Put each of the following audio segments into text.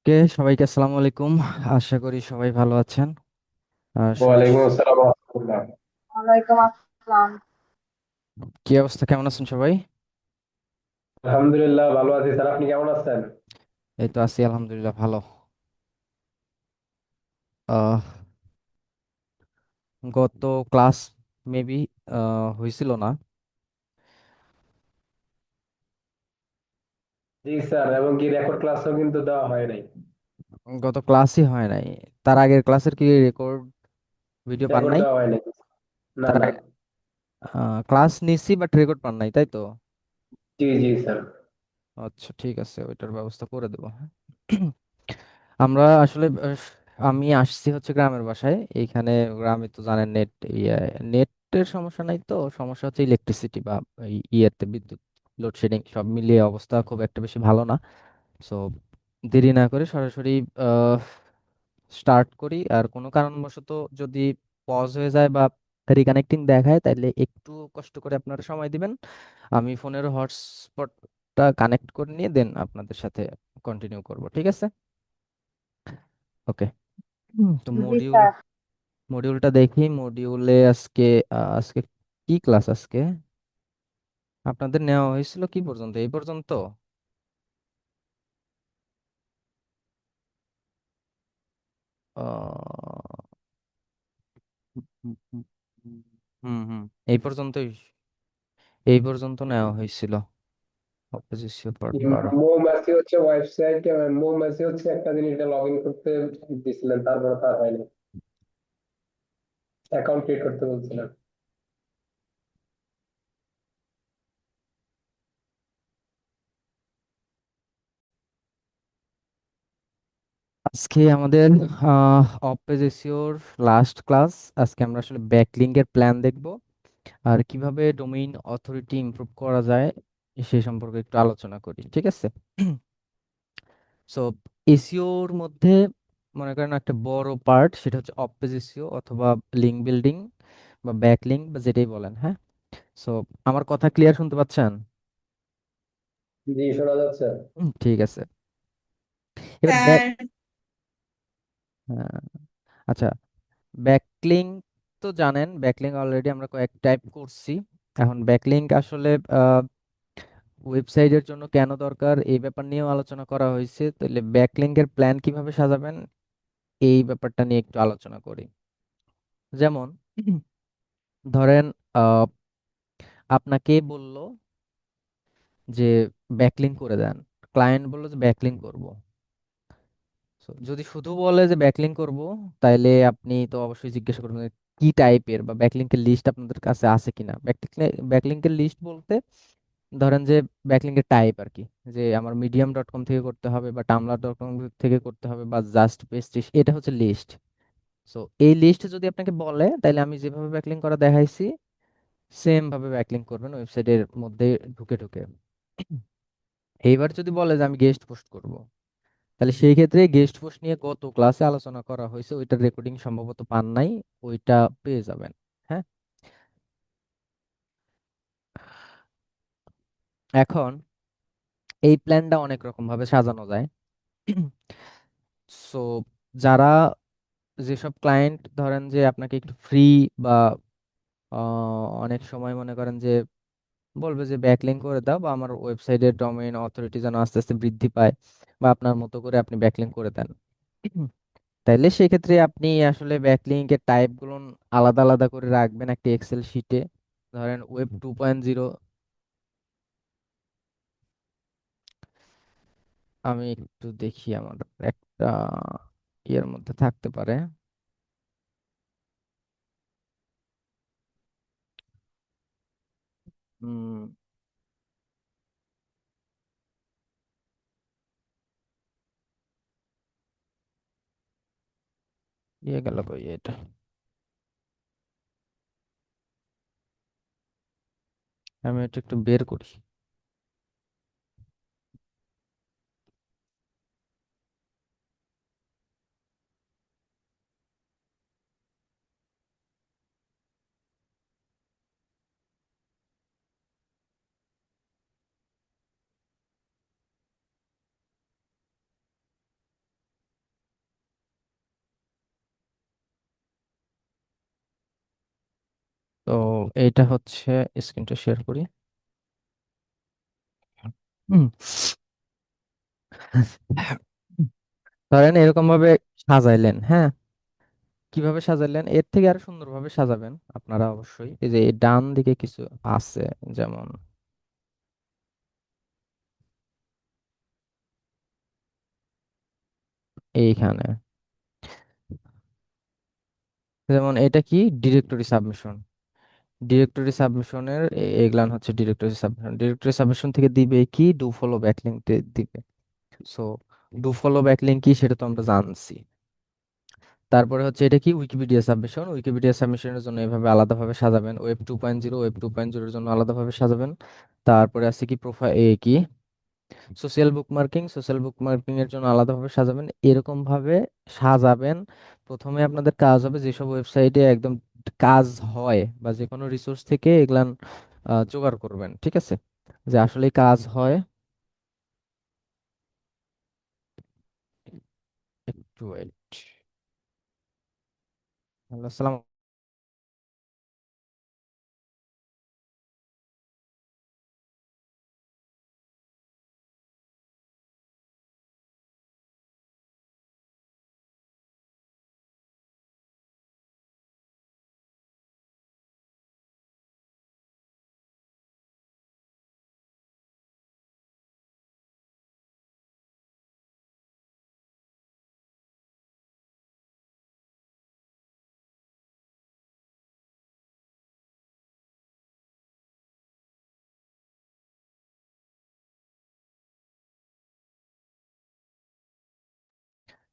সবাইকে আসসালামু আলাইকুম। আশা করি সবাই ভালো আছেন। সবাই ওয়ালাইকুম আসসালাম ওয়া রাহমাতুল্লাহ। ওয়ালাইকুম আসসালাম। কি অবস্থা, কেমন আছেন সবাই? আলহামদুলিল্লাহ ভালো আছি স্যার, আপনি কেমন আছেন? এই তো আছি, আলহামদুলিল্লাহ ভালো। আহ গত ক্লাস মেবি হয়েছিল না। জি স্যার, এবং কি রেকর্ড ক্লাসও কিন্তু দেওয়া হয় নাই। গত ক্লাসই হয় নাই। তার আগের ক্লাসের কি রেকর্ড ভিডিও পান রেকর্ড নাই? দেওয়া হয় নাই। না তার না। ক্লাস নিছি বাট রেকর্ড পান নাই, তাই তো? জি জি স্যার। আচ্ছা, ঠিক আছে, ওইটার ব্যবস্থা করে দেবো, হ্যাঁ। আমরা আসলে আমি আসছি হচ্ছে গ্রামের বাসায়। এইখানে গ্রামে তো জানেন নেটের সমস্যা নাই, তো সমস্যা হচ্ছে ইলেকট্রিসিটি বা ইয়েতে বিদ্যুৎ লোডশেডিং, সব মিলিয়ে অবস্থা খুব একটা বেশি ভালো না। সো দেরি না করে সরাসরি স্টার্ট করি। আর কোনো কারণবশত যদি পজ হয়ে যায় বা রিকানেক্টিং দেখায়, তাহলে একটু কষ্ট করে আপনারা সময় দিবেন। আমি ফোনের হটস্পটটা কানেক্ট করে নিয়ে দেন আপনাদের সাথে কন্টিনিউ করব, ঠিক আছে? ওকে। তো জি স্যার। মডিউলটা দেখি। মডিউলে আজকে কি ক্লাস আজকে আপনাদের নেওয়া হয়েছিল কি পর্যন্ত, এই পর্যন্ত? আহ, হুম হুম হুম হুম হুম, এই পর্যন্ত নেওয়া হয়েছিল। Opposition part 12। মৌমাছি হচ্ছে ওয়েবসাইট, মৌমাছি হচ্ছে একটা জিনিস লগ ইন করতে দিছিলেন, তারপরে তার হয়নি, অ্যাকাউন্ট ক্রিয়েট করতে বলছিলেন। আজকে আমাদের অপোজিশন লাস্ট ক্লাস। আজকে আমরা আসলে ব্যাকলিংকের প্ল্যান দেখব, আর কিভাবে ডোমেইন অথরিটি ইমপ্রুভ করা যায় সে সম্পর্কে একটু আলোচনা করি, ঠিক আছে? সো এসইওর মধ্যে মনে করেন একটা বড় পার্ট, সেটা হচ্ছে অফ পেজ এসইও অথবা লিঙ্ক বিল্ডিং বা ব্যাকলিঙ্ক বা যেটাই বলেন, হ্যাঁ। সো আমার কথা ক্লিয়ার শুনতে পাচ্ছেন? জি, শোনা যাচ্ছে। ঠিক আছে। এবার ব্যাক স্যার, আচ্ছা, ব্যাকলিঙ্ক তো জানেন, ব্যাকলিঙ্ক অলরেডি আমরা কয়েক টাইপ করছি। এখন ব্যাকলিঙ্ক আসলে ওয়েবসাইটের জন্য কেন দরকার এই ব্যাপার নিয়েও আলোচনা করা হয়েছে। তাহলে ব্যাকলিঙ্কের প্ল্যান কিভাবে সাজাবেন এই ব্যাপারটা নিয়ে একটু আলোচনা করি। যেমন ধরেন আহ, আপনাকে বলল যে ব্যাকলিঙ্ক করে দেন, ক্লায়েন্ট বললো যে ব্যাকলিঙ্ক করব। So, যদি শুধু বলে যে ব্যাকলিঙ্ক করব, তাইলে আপনি তো অবশ্যই জিজ্ঞাসা করবেন যে কি টাইপের বা ব্যাকলিঙ্কের লিস্ট আপনাদের কাছে আছে কিনা। ব্যাকলিঙ্কের লিস্ট বলতে ধরেন যে ব্যাকলিঙ্কের টাইপ আর কি, যে আমার medium.com থেকে করতে হবে বা tumblr.com থেকে করতে হবে বা জাস্ট পেস্ট, এটা হচ্ছে লিস্ট। সো এই লিস্ট যদি আপনাকে বলে, তাহলে আমি যেভাবে ব্যাকলিঙ্ক করা দেখাইছি সেম ভাবে ব্যাকলিঙ্ক করবেন ওয়েবসাইটের মধ্যে ঢুকে ঢুকে। এইবার যদি বলে যে আমি গেস্ট পোস্ট করব, তাহলে সেই ক্ষেত্রে গেস্ট পোস্ট নিয়ে গত ক্লাসে আলোচনা করা হয়েছে, ওইটার রেকর্ডিং সম্ভবত পান নাই, ওইটা পেয়ে যাবেন, হ্যাঁ। এখন এই প্ল্যানটা অনেক রকম ভাবে সাজানো যায়। সো যারা যেসব ক্লায়েন্ট ধরেন যে আপনাকে একটু ফ্রি বা অনেক সময় মনে করেন যে বলবে যে ব্যাকলিঙ্ক করে দাও বা আমার ওয়েবসাইটের ডোমেইন অথরিটি যেন আস্তে আস্তে বৃদ্ধি পায়, বা আপনার মতো করে আপনি ব্যাকলিঙ্ক করে দেন, তাইলে সেক্ষেত্রে আপনি আসলে ব্যাকলিঙ্কের টাইপগুলো আলাদা আলাদা করে রাখবেন একটা এক্সেল শিটে। ধরেন ওয়েব 2.0, আমি একটু দেখি আমার একটা ইয়ের মধ্যে থাকতে পারে। হুম, ইয়ে গেল কই এটা, আমি এটা একটু বের করি। এইটা হচ্ছে, স্ক্রিনটা শেয়ার করি। হুম। ধরেন এরকম ভাবে সাজাইলেন, হ্যাঁ। কিভাবে সাজাইলেন, এর থেকে আরো সুন্দরভাবে সাজাবেন আপনারা অবশ্যই। এই যে এই ডান দিকে কিছু আছে, যেমন এইখানে, যেমন এটা কি ডিরেক্টরি সাবমিশন। ডিরেক্টরি সাবমিশনের এগুলান হচ্ছে ডিরেক্টরি সাবমিশন। ডিরেক্টরি সাবমিশন থেকে দিবে কি, ডু ফলো ব্যাকলিংক দিবে। সো ডু ফলো ব্যাকলিংক কি সেটা তো আমরা জানছি। তারপরে হচ্ছে এটা কি উইকিপিডিয়া সাবমিশন। উইকিপিডিয়া সাবমিশনের জন্য এভাবে আলাদাভাবে সাজাবেন। ওয়েব 2.0, ওয়েব 2.0 এর জন্য আলাদাভাবে সাজাবেন। তারপরে আছে কি প্রোফাইল কি সোশ্যাল বুকমার্কিং। সোশ্যাল বুকমার্কিং এর জন্য আলাদাভাবে সাজাবেন। এরকম ভাবে সাজাবেন। প্রথমে আপনাদের কাজ হবে যেসব ওয়েবসাইটে একদম কাজ হয় বা যে কোনো রিসোর্স থেকে এগুলান জোগাড় করবেন, ঠিক আছে, যে আসলে কাজ হয়। একটু ওয়েট। হ্যালো, আসসালাম।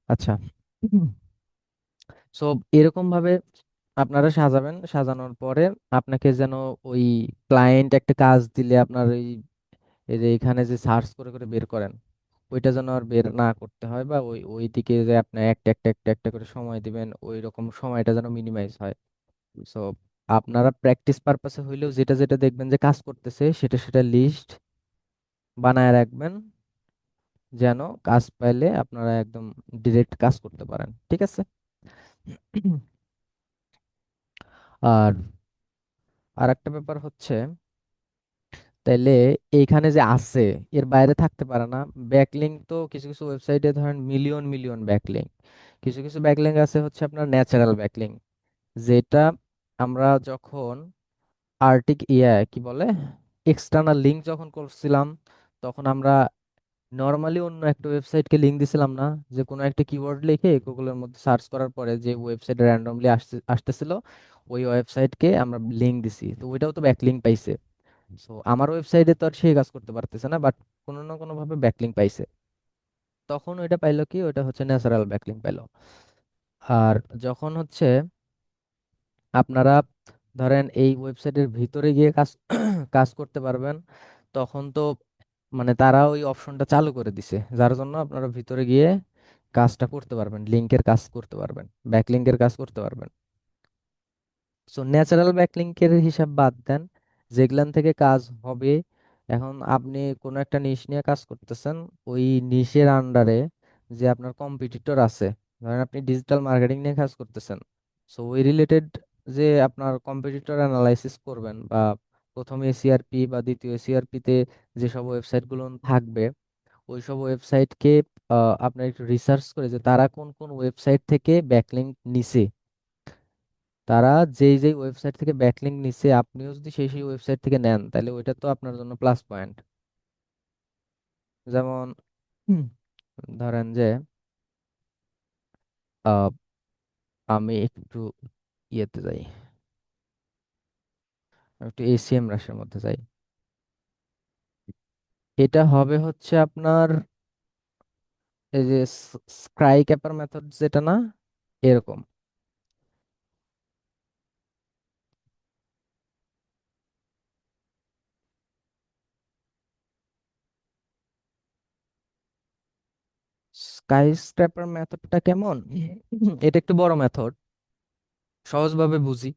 আচ্ছা, সো এরকম ভাবে আপনারা সাজাবেন। সাজানোর পরে আপনাকে যেন ওই ক্লায়েন্ট একটা কাজ দিলে আপনার এই যে এখানে যে সার্চ করে করে বের করেন, ওইটা যেন আর বের না করতে হয়, বা ওই দিকে যে আপনি একটা একটা একটা একটা করে সময় দিবেন, ওই রকম সময়টা যেন মিনিমাইজ হয়। সো আপনারা প্র্যাকটিস পারপাসে হইলেও যেটা যেটা দেখবেন যে কাজ করতেছে সেটা সেটা লিস্ট বানায় রাখবেন, যেন কাজ পাইলে আপনারা একদম ডিরেক্ট কাজ করতে পারেন, ঠিক আছে। আর আর একটা ব্যাপার হচ্ছে, তাইলে এইখানে যে আছে এর বাইরে থাকতে পারে না। ব্যাকলিংক তো কিছু কিছু ওয়েবসাইটে ধরেন মিলিয়ন মিলিয়ন ব্যাকলিংক। কিছু কিছু ব্যাকলিংক আছে হচ্ছে আপনার ন্যাচারাল ব্যাকলিংক, যেটা আমরা যখন কি বলে এক্সটার্নাল লিঙ্ক যখন করছিলাম, তখন আমরা নর্মালি অন্য একটা ওয়েবসাইটকে লিঙ্ক দিছিলাম না, যে কোনো একটা কিওয়ার্ড লিখে গুগলের মধ্যে সার্চ করার পরে যে ওয়েবসাইট র্যান্ডমলি আসতেছিল, ওই ওয়েবসাইটকে আমরা লিঙ্ক দিছি, তো ওইটাও তো ব্যাকলিংক পাইছে। সো আমার ওয়েবসাইটে তো আর সেই কাজ করতে পারতেছে না, বাট কোনো না কোনো ভাবে ব্যাকলিংক পাইছে। তখন ওইটা পাইলো কি, ওইটা হচ্ছে ন্যাচারাল ব্যাকলিংক পাইলো। আর যখন হচ্ছে আপনারা ধরেন এই ওয়েবসাইটের ভিতরে গিয়ে কাজ কাজ করতে পারবেন, তখন তো মানে তারা ওই অপশনটা চালু করে দিছে, যার জন্য আপনারা ভিতরে গিয়ে কাজটা করতে পারবেন, লিংকের কাজ করতে পারবেন, ব্যাকলিংকের কাজ করতে পারবেন। সো ন্যাচারাল ব্যাকলিংকের হিসাব বাদ দেন, যেগুলান থেকে কাজ হবে। এখন আপনি কোনো একটা নিশ নিয়ে কাজ করতেছেন, ওই নিশের আন্ডারে যে আপনার কম্পিটিটর আছে, ধরেন আপনি ডিজিটাল মার্কেটিং নিয়ে কাজ করতেছেন, সো ওই রিলেটেড যে আপনার কম্পিটিটর অ্যানালাইসিস করবেন, বা প্রথম এসিআরপি বা দ্বিতীয় এসিআরপি তে যেসব ওয়েবসাইটগুলো থাকবে, ওই সব ওয়েবসাইটকে আপনার একটু রিসার্চ করে যে তারা কোন কোন ওয়েবসাইট থেকে ব্যাকলিংক নিছে। তারা যেই যেই ওয়েবসাইট থেকে ব্যাকলিংক নিছে, আপনিও যদি সেই সেই ওয়েবসাইট থেকে নেন, তাহলে ওইটা তো আপনার জন্য প্লাস পয়েন্ট। যেমন হুম, ধরেন যে আহ, আমি একটু ইয়েতে যাই, আমি একটু এসিএম রাশের মধ্যে যাই। এটা হবে হচ্ছে আপনার এই যে স্ক্রাই ক্যাপার মেথড, যেটা না এরকম স্কাই স্ক্র্যাপার মেথডটা কেমন, এটা একটু বড় মেথড, সহজভাবে বুঝি।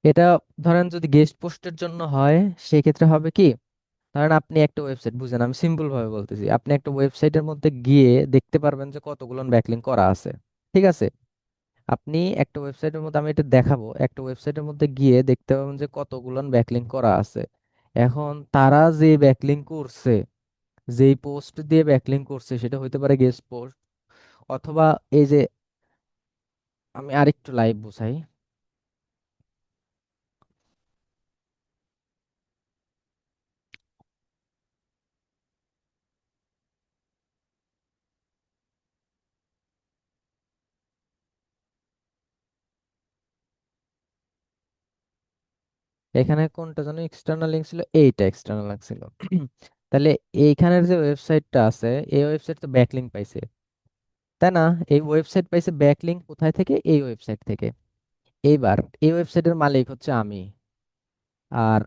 এটা ধরেন যদি গেস্ট পোস্টের জন্য হয়, সেক্ষেত্রে হবে কি, ধরেন আপনি একটা ওয়েবসাইট, বুঝেন আমি সিম্পল ভাবে বলতেছি, আপনি একটা ওয়েবসাইটের মধ্যে গিয়ে দেখতে পারবেন যে কতগুলো ব্যাকলিংক করা আছে, ঠিক আছে। আপনি একটা ওয়েবসাইটের মধ্যে, আমি এটা দেখাবো, একটা ওয়েবসাইটের মধ্যে গিয়ে দেখতে পাবেন যে কতগুলো ব্যাকলিঙ্ক করা আছে। এখন তারা যে ব্যাকলিঙ্ক করছে, যেই পোস্ট দিয়ে ব্যাকলিঙ্ক করছে, সেটা হইতে পারে গেস্ট পোস্ট, অথবা এই যে, আমি আরেকটু লাইভ বুঝাই। এখানে কোনটা যেন এক্সটার্নাল লিঙ্ক ছিল, এইটা এক্সটার্নাল লিঙ্ক ছিল। তাহলে এইখানের যে ওয়েবসাইটটা আছে, এই ওয়েবসাইট তো ব্যাকলিঙ্ক পাইছে, তাই না? এই ওয়েবসাইট পাইছে ব্যাকলিঙ্ক কোথায় থেকে? এই ওয়েবসাইট থেকে। এইবার এই ওয়েবসাইটের মালিক হচ্ছে আমি। আর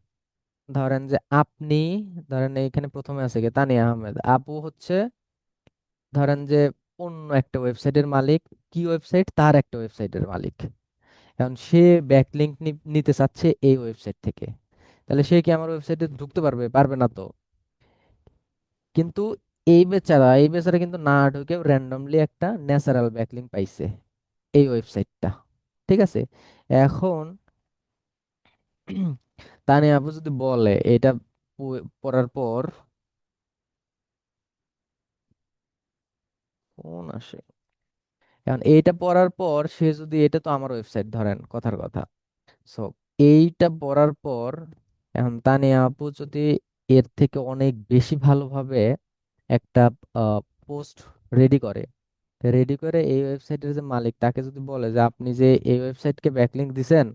ধরেন যে আপনি, ধরেন এইখানে প্রথমে আছে কি তানিয়া আহমেদ আপু হচ্ছে, ধরেন যে অন্য একটা ওয়েবসাইটের মালিক। কি ওয়েবসাইট? তার একটা ওয়েবসাইটের মালিক। এখন সে ব্যাকলিঙ্ক নিতে চাচ্ছে এই ওয়েবসাইট থেকে। তাহলে সে কি আমার ওয়েবসাইটে ঢুকতে পারবে? পারবে না তো। কিন্তু এই বেচারা কিন্তু না ঢুকেও র্যান্ডমলি একটা ন্যাচারাল ব্যাকলিঙ্ক পাইছে, এই ওয়েবসাইটটা। ঠিক আছে। এখন তানিয়া আপু যদি বলে এটা পড়ার পর, কোন আসে, এখন এইটা পড়ার পর সে যদি, এটা তো আমার ওয়েবসাইট ধরেন, কথার কথা। সো এইটা পড়ার পর এখন তানিয়া আপু যদি এর থেকে অনেক বেশি ভালোভাবে একটা পোস্ট রেডি করে, রেডি করে এই ওয়েবসাইটের যে মালিক তাকে যদি বলে যে আপনি যে এই ওয়েবসাইটকে ব্যাকলিংক দিছেন,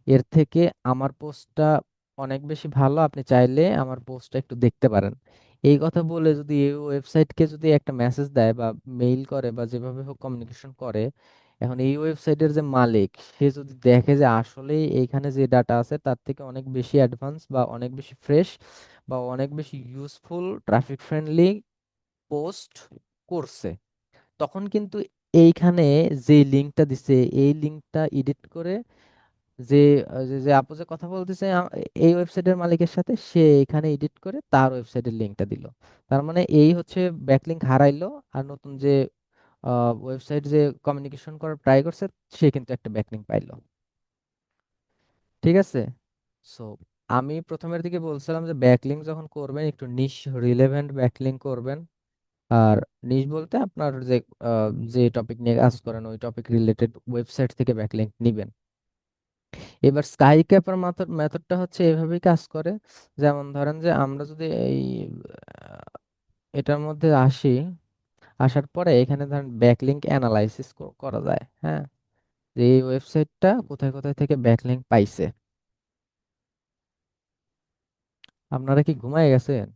এর থেকে আমার পোস্টটা অনেক বেশি ভালো, আপনি চাইলে আমার পোস্টটা একটু দেখতে পারেন, এই কথা বলে যদি এই ওয়েবসাইটকে যদি একটা মেসেজ দেয় বা মেইল করে বা যেভাবে হোক কমিউনিকেশন করে, এখন এই ওয়েবসাইটের যে মালিক সে যদি দেখে যে আসলেই এইখানে যে ডাটা আছে তার থেকে অনেক বেশি অ্যাডভান্স বা অনেক বেশি ফ্রেশ বা অনেক বেশি ইউজফুল, ট্রাফিক ফ্রেন্ডলি পোস্ট করছে, তখন কিন্তু এইখানে যে লিঙ্কটা দিছে এই লিঙ্কটা এডিট করে, যে যে যে আপু যে কথা বলতেছে এই ওয়েবসাইটের মালিকের সাথে, সে এখানে এডিট করে তার ওয়েবসাইটের লিঙ্কটা দিল। তার মানে এই হচ্ছে ব্যাকলিঙ্ক হারাইলো, আর নতুন যে ওয়েবসাইট যে কমিউনিকেশন করার ট্রাই করছে, সে কিন্তু একটা ব্যাকলিঙ্ক পাইলো। ঠিক আছে। সো আমি প্রথমের দিকে বলছিলাম যে ব্যাকলিঙ্ক যখন করবেন একটু নিশ রিলেভেন্ট ব্যাকলিঙ্ক করবেন। আর নিশ বলতে আপনার যে যে টপিক নিয়ে কাজ করেন ওই টপিক রিলেটেড ওয়েবসাইট থেকে ব্যাকলিঙ্ক নিবেন। এবার স্কাই ক্যাপার মেথডটা হচ্ছে এভাবেই কাজ করে। যেমন ধরেন যে আমরা যদি এই এটার মধ্যে আসি, আসার পরে এখানে ধরেন ব্যাকলিঙ্ক অ্যানালাইসিস করা যায়, হ্যাঁ, যে এই ওয়েবসাইটটা কোথায় কোথায় থেকে ব্যাকলিঙ্ক পাইছে। আপনারা কি ঘুমায় গেছেন?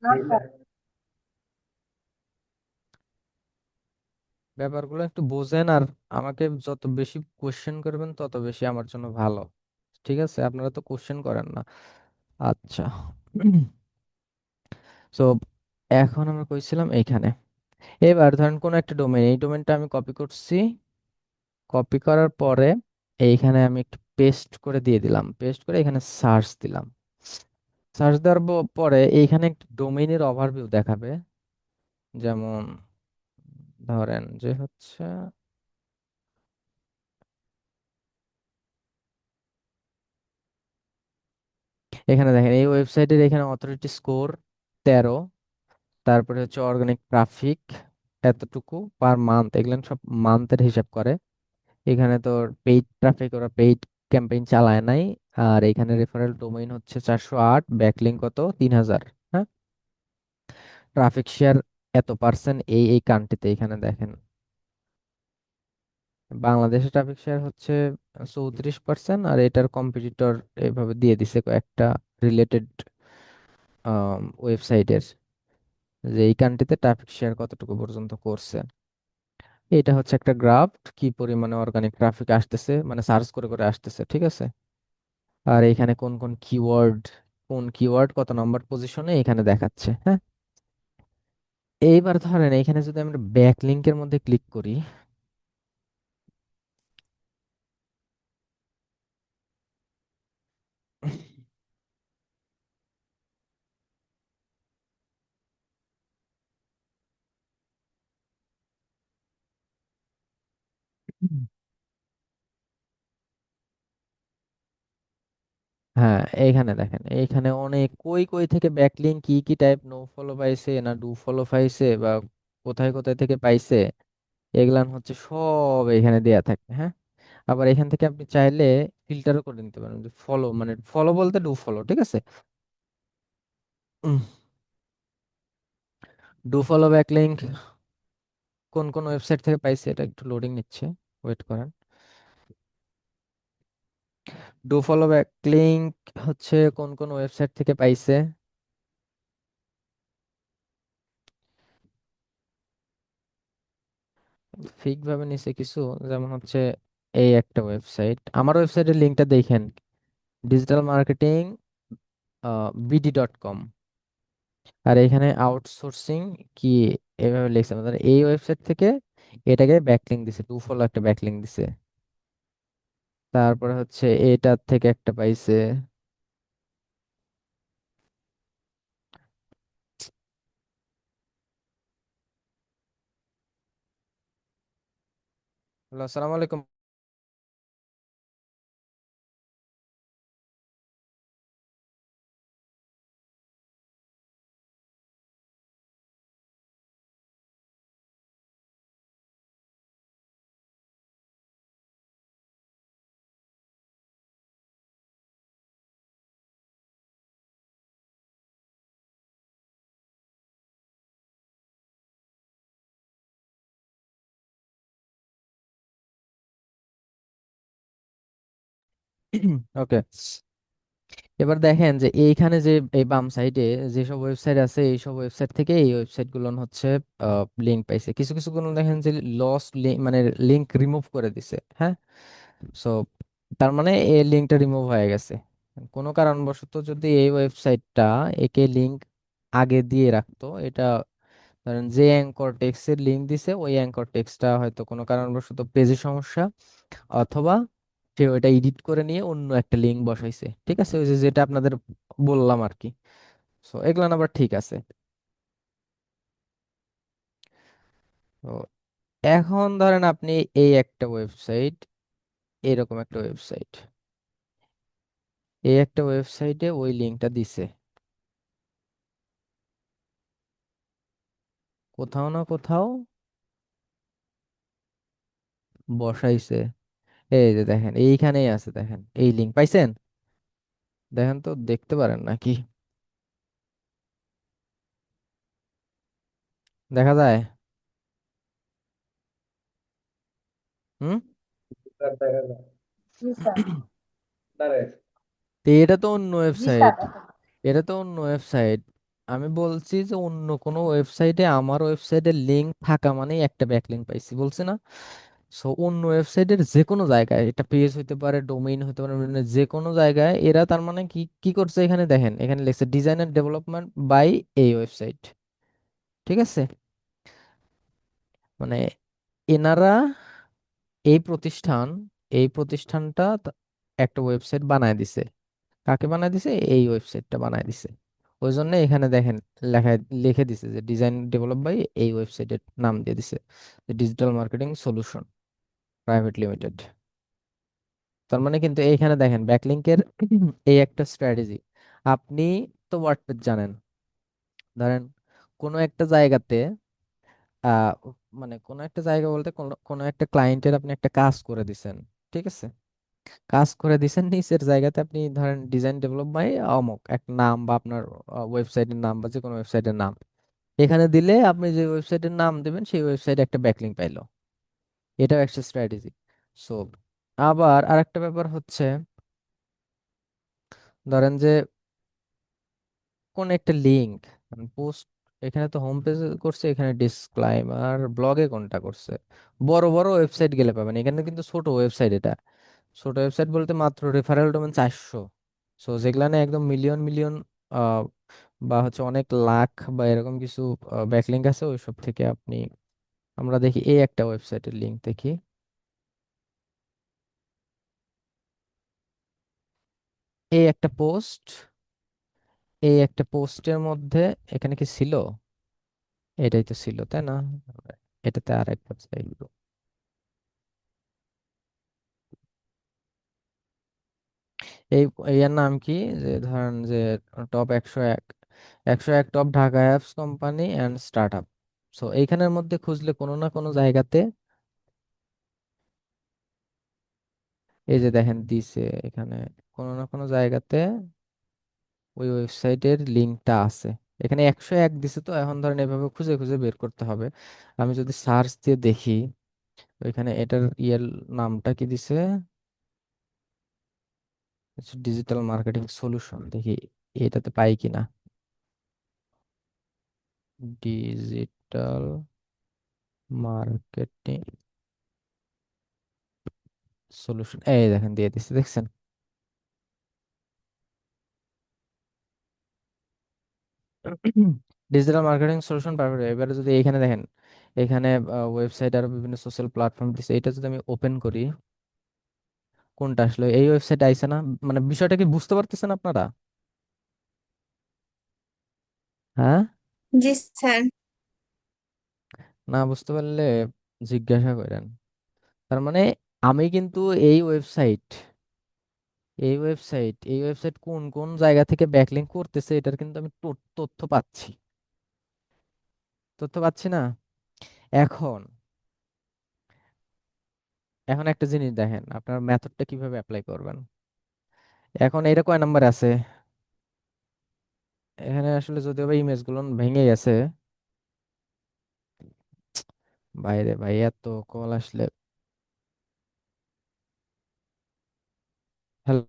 না স্যার। ব্যাপারগুলো একটু বোঝেন, আর আমাকে যত বেশি কোশ্চেন করবেন তত বেশি আমার জন্য ভালো। ঠিক আছে, আপনারা তো কোশ্চেন করেন না। আচ্ছা। সো এখন আমরা কইছিলাম এইখানে, এবার ধরেন কোন একটা ডোমেইন, এই ডোমেইনটা আমি কপি করছি, কপি করার পরে এইখানে আমি একটু পেস্ট করে দিয়ে দিলাম, পেস্ট করে এখানে সার্চ দিলাম। সার্চ দেওয়ার পরে এইখানে একটু ডোমেইনের ওভারভিউ দেখাবে। যেমন ধরেন যে হচ্ছে, এখানে দেখেন এই ওয়েবসাইটের এখানে অথরিটি স্কোর 13, তারপরে হচ্ছে অর্গানিক ট্রাফিক এতটুকু পার মান্থ, এগুলো সব মান্থের হিসাব করে। এখানে তো পেইড ট্রাফিক, ওরা পেইড ক্যাম্পেইন চালায় নাই। আর এখানে রেফারেল ডোমেইন হচ্ছে 408, ব্যাকলিঙ্ক কত 3000। হ্যাঁ, ট্রাফিক শেয়ার এত পার্সেন্ট এই এই কান্ট্রিতে, এখানে দেখেন বাংলাদেশে ট্রাফিক শেয়ার হচ্ছে 34%, আর এটার কম্পিটিটর এভাবে দিয়ে দিছে কয়েকটা রিলেটেড ওয়েবসাইটের, যে এই কান্ট্রিতে ট্রাফিক শেয়ার কতটুকু পর্যন্ত করছে। এটা হচ্ছে একটা গ্রাফ, কি পরিমাণে অর্গানিক ট্রাফিক আসতেছে, মানে সার্চ করে করে আসতেছে। ঠিক আছে। আর এখানে কোন কোন কিওয়ার্ড, কোন কিওয়ার্ড কত নাম্বার পজিশনে এখানে দেখাচ্ছে। হ্যাঁ, এইবার ধরেন এখানে যদি আমরা ব্যাকলিংকের মধ্যে ক্লিক করি, হ্যাঁ, এইখানে দেখেন, এইখানে অনেক কই কই থেকে ব্যাকলিঙ্ক কি কি টাইপ নো ফলো পাইছে না ডু ফলো পাইছে বা কোথায় কোথায় থেকে পাইছে, এগুলান হচ্ছে সব এখানে দেয়া থাকে। হ্যাঁ, আবার এখান থেকে আপনি চাইলে ফিল্টারও করে নিতে পারেন, যে ফলো মানে ফলো বলতে ডু ফলো, ঠিক আছে। ডু ফলো ব্যাকলিঙ্ক কোন কোন ওয়েবসাইট থেকে পাইছে, এটা একটু লোডিং নিচ্ছে, ওয়েট করেন। ডু ফলো ব্যাকলিঙ্ক হচ্ছে কোন কোন ওয়েবসাইট থেকে পাইছে। ফিক ভাবে নিছে কিছু, যেমন হচ্ছে এই একটা ওয়েবসাইট, আমার ওয়েবসাইটের লিঙ্কটা দেখেন, ডিজিটাল মার্কেটিং বিডি.কম, আর এখানে আউটসোর্সিং কি এভাবে লিখছে, মানে এই ওয়েবসাইট থেকে এটাকে ব্যাকলিঙ্ক দিছে, টু ফলো একটা ব্যাকলিঙ্ক দিছে। তারপরে হচ্ছে এটার থেকে একটা পাইছে। হ্যালো, আসসালামু আলাইকুম। ওকে, এবার দেখেন যে এইখানে যে এই বাম সাইডে যেসব ওয়েবসাইট আছে, এইসব ওয়েবসাইট থেকে এই ওয়েবসাইট গুলো হচ্ছে লিঙ্ক পাইছে। কিছু কিছু গুলো দেখেন যে লস মানে লিঙ্ক রিমুভ করে দিছে। হ্যাঁ, সো তার মানে এই লিঙ্কটা রিমুভ হয়ে গেছে। কোনো কারণবশত যদি এই ওয়েবসাইটটা একে লিঙ্ক আগে দিয়ে রাখতো, এটা ধরেন যে অ্যাঙ্কর টেক্সটের লিঙ্ক দিছে, ওই অ্যাঙ্কর টেক্সটটা হয়তো কোনো কারণবশত পেজে সমস্যা, অথবা সে ওইটা এডিট করে নিয়ে অন্য একটা লিঙ্ক বসাইছে, ঠিক আছে, ওই যে যেটা আপনাদের বললাম আর কি। সো এগুলো আবার ঠিক আছে। তো এখন ধরেন আপনি এই একটা ওয়েবসাইট, এরকম একটা ওয়েবসাইট, এই একটা ওয়েবসাইটে ওই লিঙ্কটা দিছে, কোথাও না কোথাও বসাইছে। এই যে দেখেন এইখানেই আছে, দেখেন এই লিঙ্ক পাইছেন, দেখেন তো, দেখতে পারেন নাকি, দেখা যায়? হুম। স্যার দেখা যায়। জি স্যার। আরে তো এটা তো অন্য জি স্যার ওয়েবসাইট, দেখা এটা তো অন্য ওয়েবসাইট। আমি বলছি যে অন্য কোনো ওয়েবসাইটে আমার ওয়েবসাইটের লিংক থাকা মানেই একটা ব্যাকলিংক পাইছি, বলছি না? সো অন্য ওয়েবসাইটের যে কোনো জায়গায়, এটা পেজ হতে পারে, ডোমেইন হতে পারে, মানে যে কোনো জায়গায় এরা তার মানে কি কি করছে, এখানে দেখেন, এখানে লিখছে ডিজাইন এন্ড ডেভেলপমেন্ট বাই এই ওয়েবসাইট, ঠিক আছে। মানে এনারা, এই প্রতিষ্ঠান, এই প্রতিষ্ঠানটা একটা ওয়েবসাইট বানায় দিছে। কাকে বানায় দিছে? এই ওয়েবসাইটটা বানায় দিছে। ওই জন্য এখানে দেখেন লেখা, লিখে দিছে যে ডিজাইন ডেভেলপ বাই এই ওয়েবসাইটের নাম দিয়ে দিছে, digital marketing solution private limited. তার মানে কিন্তু এইখানে দেখেন ব্যাকলিংকের এই একটা স্ট্র্যাটেজি। আপনি তো ওয়ার্ডপ্রেস জানেন, ধরেন কোনো একটা জায়গাতে আহ মানে কোনো একটা জায়গা বলতে কোনো কোনো একটা ক্লায়েন্টের আপনি একটা কাজ করে দিছেন, ঠিক আছে, কাজ করে দিছেন, নিচের জায়গাতে আপনি ধরেন ডিজাইন ডেভেলপ বাই অমুক একটা নাম, বা আপনার ওয়েবসাইটের নাম, বা যে কোনো ওয়েবসাইটের নাম এখানে দিলে আপনি যে ওয়েবসাইটের নাম দেবেন সেই ওয়েবসাইটে একটা ব্যাকলিংক পাইলো। এটাও একটা স্ট্র্যাটেজি। সো আবার আরেকটা ব্যাপার হচ্ছে, ধরেন যে কোন একটা লিংক পোস্ট, এখানে তো হোম পেজে করছে, এখানে ডিসক্লাইমার ব্লগে কোনটা করছে, বড় বড় ওয়েবসাইট গেলে পাবেন, এখানে কিন্তু ছোট ওয়েবসাইট। এটা ছোট ওয়েবসাইট বলতে মাত্র রেফারেল ডোমেন 400। সো যেগুলা না একদম মিলিয়ন মিলিয়ন বা হচ্ছে অনেক লাখ বা এরকম কিছু ব্যাকলিংক আছে, ওইসব থেকে আপনি, আমরা দেখি এই একটা ওয়েবসাইটের লিংক দেখি, এই একটা পোস্ট, এই একটা পোস্টের মধ্যে, এখানে কি ছিল? এটাই তো ছিল, তাই না? এটাতে আর একবার চাই, এই এর নাম কি, যে ধরেন যে top 101, 101 top Dhaka apps company and start up. So এইখানের মধ্যে খুঁজলে কোনো না কোনো জায়গাতে, এই যে দেখেন দিছে এখানে, কোনো না কোনো জায়গাতে ওই ওয়েবসাইটের লিঙ্কটা আছে। এখানে 101 দিছে, তো এখন ধরেন এভাবে খুঁজে খুঁজে বের করতে হবে। আমি যদি সার্চ দিয়ে দেখি, ওইখানে এটার ইয়ের নামটা কি দিছে, ডিজিটাল মার্কেটিং সলিউশন, দেখি এটাতে পাই কিনা। ডিজিটাল মার্কেটিং সলিউশন, এই দেখেন দিয়ে দিচ্ছে, দেখছেন? Digital marketing solution perfect. এবারে যদি এখানে দেখেন, এখানে ওয়েবসাইট আর বিভিন্ন সোশ্যাল প্ল্যাটফর্ম দিচ্ছে, এটা যদি আমি ওপেন করি, কোনটা আসলে এই ওয়েবসাইট আইছে না? মানে বিষয়টা কি বুঝতে পারতেছেন আপনারা? হ্যাঁ, জি স্যার। না বুঝতে পারলে জিজ্ঞাসা করেন। তার মানে আমি কিন্তু এই ওয়েবসাইট, এই ওয়েবসাইট কোন কোন জায়গা থেকে ব্যাকলিংক করতেছে, এটার কিন্তু আমি তথ্য পাচ্ছি। তথ্য পাচ্ছি না? এখন এখন একটা জিনিস দেখেন, আপনার মেথডটা কিভাবে অ্যাপ্লাই করবেন। এখন এটা কয় নাম্বার আছে? এখানে আসলে যদিও বা ইমেজ গুলো ভেঙে গেছে। বাইরে ভাই এত কল আসলে। হ্যালো।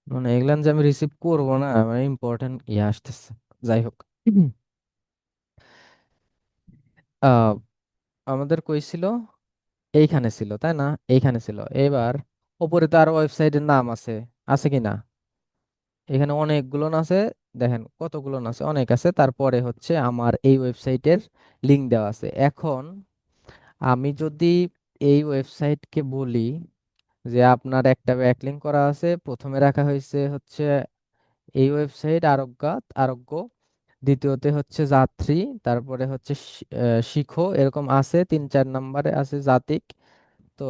মানে এগুলান যে আমি রিসিভ করবো না, মানে ইম্পর্টেন্ট ইয়ে আসতেছে। যাই হোক। আহ আমাদের কই ছিল? এইখানে ছিল তাই না? এইখানে ছিল। এবার ওপরে তো আরো ওয়েবসাইটের নাম আছে, আছে কি না? এখানে অনেকগুলো আছে। দেখেন কতগুলো আছে, অনেক আছে। তারপরে হচ্ছে আমার এই ওয়েবসাইটের লিংক দেওয়া আছে। এখন আমি যদি এই ওয়েবসাইটকে বলি যে আপনার একটা ব্যাকলিংক করা আছে, প্রথমে রাখা হয়েছে হচ্ছে এই ওয়েবসাইট আরোগ্য, দ্বিতীয়তে হচ্ছে যাত্রী, তারপরে হচ্ছে শিখো, এরকম আছে। 3-4 নম্বরে আছে জাতিক। তো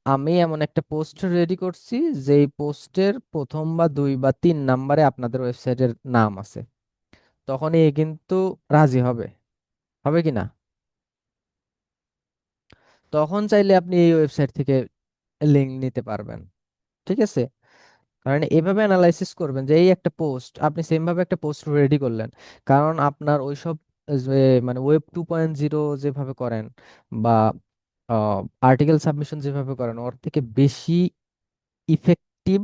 আমি এমন একটা পোস্ট রেডি করছি, যেই পোস্টের প্রথম বা 2 বা 3 নম্বরে আপনাদের ওয়েবসাইটের নাম আছে। তখন এ কিন্তু রাজি হবে, হবে কি না? তখন চাইলে আপনি এই ওয়েবসাইট থেকে লিঙ্ক নিতে পারবেন। ঠিক আছে? কারণ এভাবে অ্যানালাইসিস করবেন যে এই একটা পোস্ট, আপনি সেম ভাবে একটা পোস্ট রেডি করলেন, কারণ আপনার ওইসব যে মানে ওয়েব 2.0 যেভাবে করেন, বা আর্টিকেল সাবমিশন যেভাবে করেন, ওর থেকে বেশি ইফেক্টিভ,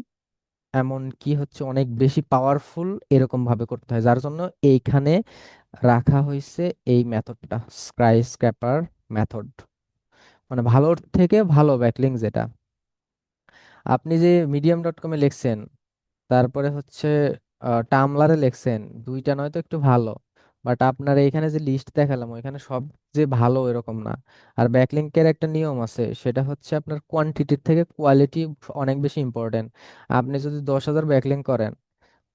এমন কি হচ্ছে অনেক বেশি পাওয়ারফুল, এরকম ভাবে করতে হয়। যার জন্য এইখানে রাখা হয়েছে এই মেথডটা, স্কাই স্ক্র্যাপার মেথড। মানে ভালোর থেকে ভালো ব্যাকলিংক যেটা। আপনি যে medium.com-এ লিখছেন, তারপরে হচ্ছে টামলারে লেখছেন, দুইটা নয় তো একটু ভালো, বাট আপনার এখানে যে লিস্ট দেখালাম ওইখানে সব যে ভালো এরকম না। আর ব্যাকলিংকের একটা নিয়ম আছে, সেটা হচ্ছে আপনার কোয়ান্টিটির থেকে কোয়ালিটি অনেক বেশি ইম্পর্টেন্ট। আপনি যদি 10,000 ব্যাকলিংক করেন,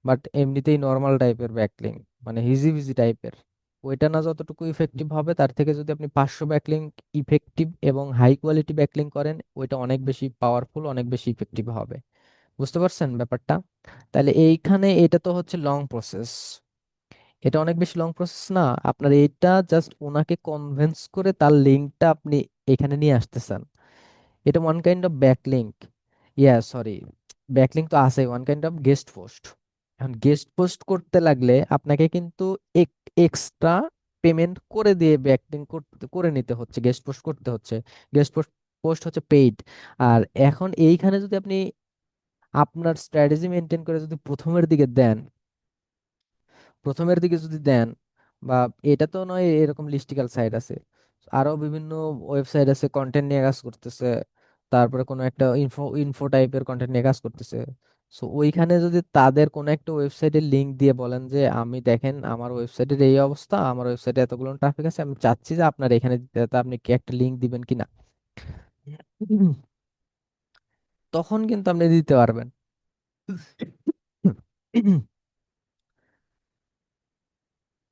বাট এমনিতেই নর্মাল টাইপের ব্যাকলিংক, মানে হিজি বিজি টাইপের, ওইটা না যতটুকু ইফেক্টিভ হবে, তার থেকে যদি আপনি 500 ব্যাকলিংক ইফেক্টিভ এবং হাই কোয়ালিটি ব্যাকলিংক করেন, ওইটা অনেক বেশি পাওয়ারফুল, অনেক বেশি ইফেক্টিভ হবে। বুঝতে পারছেন ব্যাপারটা? তাহলে এইখানে এটা তো হচ্ছে লং প্রসেস, এটা অনেক বেশি লং প্রসেস না? আপনার এটা জাস্ট ওনাকে কনভিন্স করে তার লিঙ্কটা আপনি এখানে নিয়ে আসতেছেন। এটা one kind of backlink. Yeah sorry, backlink তো আছে, one kind of guest post. এখন গেস্ট পোস্ট করতে লাগলে আপনাকে কিন্তু এক্সট্রা পেমেন্ট করে দিয়ে ব্যাকলিং করতে করে নিতে হচ্ছে, গেস্ট পোস্ট করতে হচ্ছে। গেস্ট পোস্ট পোস্ট হচ্ছে পেইড। আর এখন এইখানে যদি আপনি আপনার স্ট্র্যাটেজি মেনটেন করে যদি প্রথমের দিকে দেন, প্রথমের দিকে যদি দেন, বা এটা তো নয় এরকম লিস্টিক্যাল সাইট আছে, আরো বিভিন্ন ওয়েবসাইট আছে কন্টেন্ট নিয়ে কাজ করতেছে, তারপরে কোনো একটা ইনফো ইনফো টাইপের কন্টেন্ট নিয়ে কাজ করতেছে। সো ওইখানে যদি তাদের কোনো একটা ওয়েবসাইটের লিংক দিয়ে বলেন যে আমি দেখেন আমার ওয়েবসাইটের এই অবস্থা, আমার ওয়েবসাইটে এতগুলো ট্রাফিক আছে, আমি চাচ্ছি যে আপনার এখানে দিতে, তা আপনি কি একটা লিংক দিবেন কিনা, তখন কিন্তু আপনি দিতে পারবেন।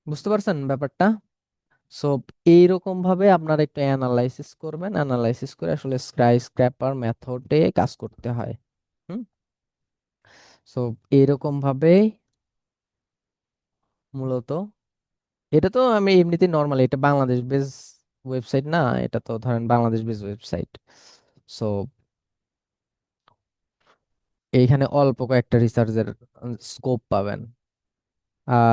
বুঝতে পারছেন ব্যাপারটা? সো এইরকম ভাবে আপনারা একটু অ্যানালাইসিস করবেন, অ্যানালাইসিস করে আসলে স্কাই স্ক্র্যাপার মেথডে কাজ করতে হয়। হুম। সো এইরকম ভাবে মূলত, এটা তো আমি এমনিতে নর্মালি, এটা বাংলাদেশ বেস ওয়েবসাইট না, এটা তো ধরেন বাংলাদেশ বেস ওয়েবসাইট। সো এইখানে অল্প কয়েকটা রিসার্চের স্কোপ পাবেন। আর